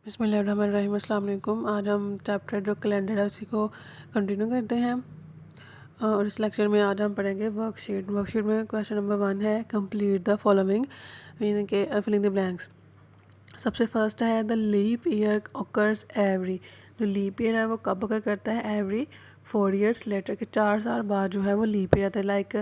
बिस्मिल्लाहिर्रहमानिर्रहीम। अस्सलाम वालेकुम। आज हम चैप्टर जो कैलेंडर है उसी को कंटिन्यू करते हैं और इस लेक्चर में आज हम पढ़ेंगे वर्कशीट में क्वेश्चन नंबर 1 है कंप्लीट द फॉलोइंग, यानी कि फिलिंग द ब्लैंक्स। सबसे फर्स्ट है the leap year occurs every. जो लीप ईयर है वो कब अकर करता है? एवरी 4 years लेटर, के 4 साल बाद जो है वो लीप ईयर आता है। लाइक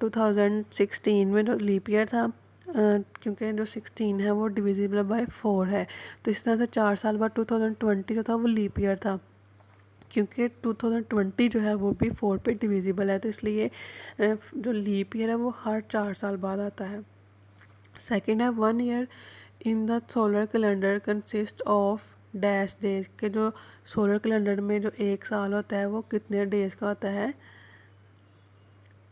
2016 में जो लीप ईयर था, क्योंकि जो 16 है वो डिविजिबल बाय 4 है, तो इस तरह से 4 साल बाद 2020 जो था वो लीप ईयर था, क्योंकि 2020 जो है वो भी 4 पे डिविजिबल है, तो इसलिए जो लीप ईयर है वो हर 4 साल बाद आता है। सेकेंड है 1 year in the solar calendar consist of dash days, के जो सोलर कैलेंडर में जो एक साल होता है वो कितने डेज का होता है?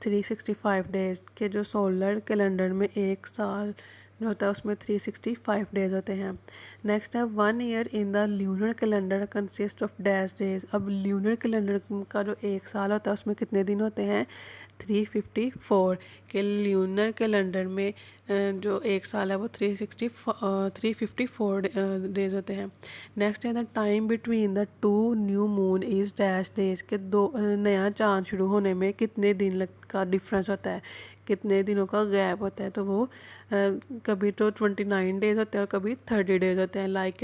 365 डेज। के जो सोलर कैलेंडर में एक साल जो होता है उसमें 365 डेज होते हैं। नेक्स्ट है 1 year in the lunar calendar consist of dash days. अब ल्यूनर कैलेंडर का जो एक साल होता है उसमें कितने दिन होते हैं? 354। के ल्यूनर कैलेंडर में जो एक साल है वो 354 डेज होते हैं। नेक्स्ट है the time between the two new moon is dash days. के दो नया चांद शुरू होने में कितने दिन का डिफरेंस होता है, कितने दिनों का गैप होता है? तो वो कभी तो 29 डेज होते हैं और कभी 30 डेज होते हैं। लाइक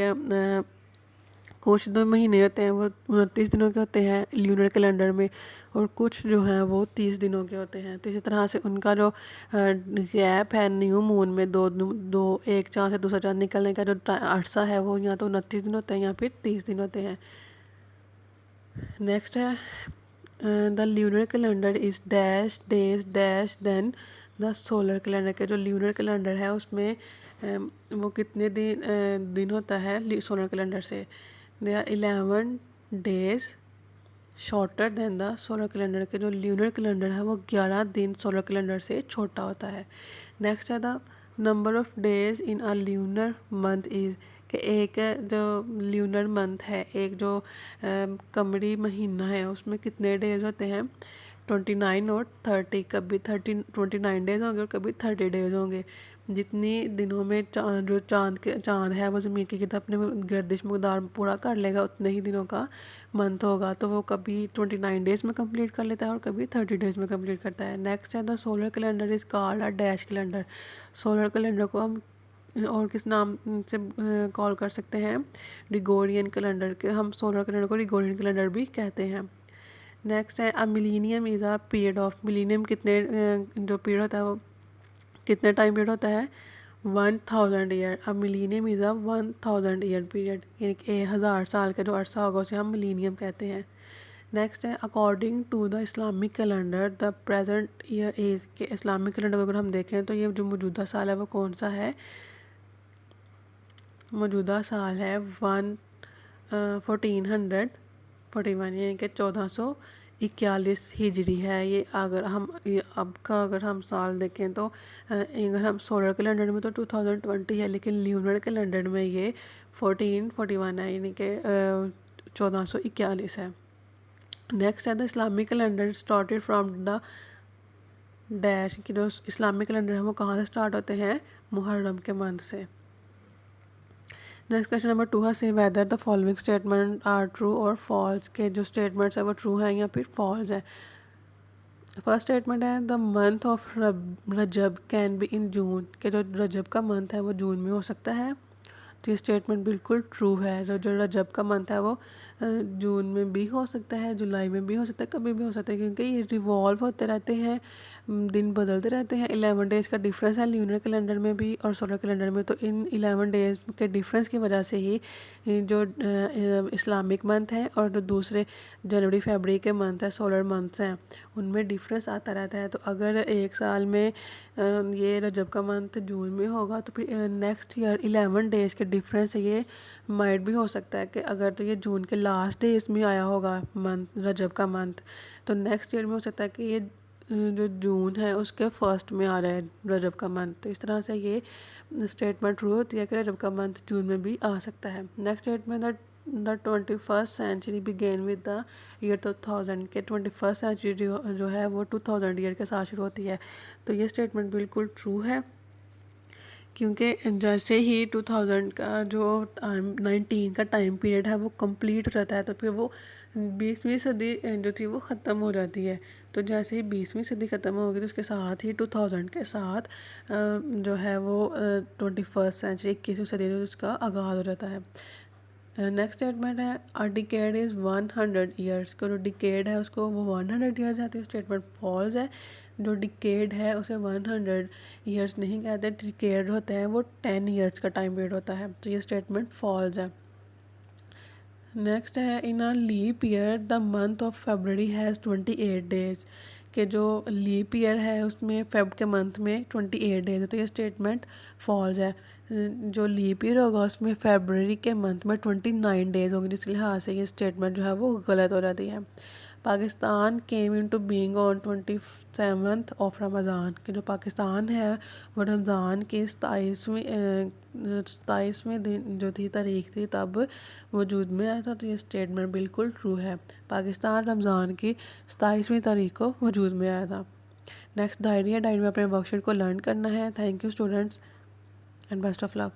कुछ 2 महीने होते हैं वो 29 दिनों के होते हैं ल्यूनर कैलेंडर में, और कुछ जो हैं वो 30 दिनों के होते हैं। तो इसी तरह से उनका जो गैप है न्यू मून में दो एक चांद से दूसरा चांद निकलने का जो अरसा है वो यहाँ तो 29 दिन होते हैं या फिर 30 दिन होते हैं। नेक्स्ट है the lunar calendar is dash days dash than the solar calendar. के जो ल्यूनर कैलेंडर है उसमें वो कितने दिन होता है सोलर कैलेंडर से? They are 11 days shorter than the solar calendar. के जो ल्यूनर कैलेंडर है वो 11 दिन सोलर कैलेंडर से छोटा होता है। नेक्स्ट है the number of days in a lunar month is. कि एक जो ल्यूनर मंथ है, एक जो कमरी महीना है उसमें कितने डेज होते हैं? 29 और 30। कभी 29 डेज होंगे और कभी 30 डेज होंगे। जितनी दिनों में जो चांद है वो ज़मीन की गिरद अपने गर्दिश मकदार पूरा कर लेगा उतने ही दिनों का मंथ होगा, तो वो कभी 29 डेज़ में कंप्लीट कर लेता है और कभी 30 डेज़ में कंप्लीट करता है। नेक्स्ट है the solar calendar is called a dash calendar. Solar calendar को हम और किस नाम से कॉल कर सकते हैं? Gregorian calendar. के हम सोलर कैलेंडर को ग्रिगोरियन कैलेंडर भी कहते हैं। नेक्स्ट है a millennium is a period of. Millennium कितने जो पीरियड होता है वो कितने टाइम पीरियड होता है? 1000 ईयर। अब millennium is a 1000 year period, यानी कि 1000 साल का जो अरसा होगा उसे हम मिलीनियम कहते हैं। नेक्स्ट है according to the Islamic calendar the present year is. के इस्लामिक कैलेंडर को अगर हम देखें तो ये जो मौजूदा साल है वो कौन सा है? मौजूदा साल है 1441, यानी कि 1441 हिजरी है ये। अगर हम अब का अगर हम साल देखें तो अगर हम सोलर कैलेंडर में तो 2020 है, लेकिन ल्यूनर कैलेंडर में ये 1441 है, यानी कि 1441 है। नेक्स्ट है the Islamic calendar started from the dash. कि जो इस्लामिक कैलेंडर है वो कहाँ से स्टार्ट होते हैं? मुहर्रम के मंथ से। नेक्स्ट क्वेश्चन नंबर 2 है से whether the following statement are true और फॉल्स। के जो स्टेटमेंट्स है वो ट्रू हैं या फिर फॉल्स है। फर्स्ट स्टेटमेंट है the month of Rajab can be in June. के जो रजब का मंथ है वो जून में हो सकता है, तो ये स्टेटमेंट बिल्कुल ट्रू है। जो रजब का मंथ है वो जून में भी हो सकता है, जुलाई में भी हो सकता है, कभी भी हो सकता है, क्योंकि ये रिवॉल्व होते रहते हैं, दिन बदलते रहते हैं। 11 डेज़ का डिफरेंस है ल्यूनर कैलेंडर में भी और सोलर कैलेंडर में, तो इन 11 डेज़ के डिफरेंस की वजह से ही जो इस्लामिक मंथ है और जो दूसरे जनवरी फरवरी के मंथ है सोलर मंथ्स हैं उनमें डिफरेंस आता रहता है। तो अगर एक साल में ये रजब का मंथ जून में होगा तो फिर नेक्स्ट ईयर 11 डेज़ के डिफरेंस ये माइट भी हो सकता है कि अगर तो ये जून के लास्ट डेज में आया होगा मंथ रजब का मंथ, तो नेक्स्ट ईयर में हो सकता है कि ये जो जून है उसके फर्स्ट में आ रहा है रजब का मंथ। तो इस तरह से ये स्टेटमेंट ट्रू होती है कि रजब का मंथ जून में भी आ सकता है। Next statement the 21st century begin with the year 2000। के 21st सेंचुरी जो है वो 2000 ईयर के साथ शुरू होती है, तो ये स्टेटमेंट बिल्कुल ट्रू है, क्योंकि जैसे ही 2000 का जो टाइम 19 का टाइम पीरियड है वो कंप्लीट हो जाता है, तो फिर वो 20वीं सदी जो थी वो ख़त्म हो जाती है। तो जैसे ही 20वीं सदी ख़त्म होगी तो उसके साथ ही 2000 के साथ जो है वो 21st सेंचुरी 21वीं सदी जो उसका आगाज़ हो जाता है। नेक्स्ट स्टेटमेंट है अ डिकेड इज़ 100 ईयर्स। का जो डिकेड है उसको वो 100 ईयर्स है, तो ये स्टेटमेंट फॉल्स है। जो डिकेड है उसे 100 ईयर्स नहीं कहते, डिकेड होते हैं वो 10 ईयर्स का टाइम पीरियड होता है, तो ये स्टेटमेंट फॉल्स है। नेक्स्ट है in a leap year the month of February has 28 days. के जो लीप ईयर है उसमें फेब के मंथ में 28 डेज है, तो ये स्टेटमेंट फॉल्स है। जो लीप ईयर होगा उसमें फरवरी के मंथ में 29 डेज होंगे, जिस लिहाज से ये स्टेटमेंट जो है वो गलत हो जाती है। Pakistan came into being on 27th of Ramzan. कि जो पाकिस्तान है वो रमज़ान की 27वें दिन जो थी तारीख थी तब वजूद में आया था, तो ये स्टेटमेंट बिल्कुल ट्रू है। पाकिस्तान रमज़ान की 27वीं तारीख को वजूद में आया था। नेक्स्ट डायरी है, डायरी में अपने वर्कशीट को लर्न करना है। Thank you students and best of luck.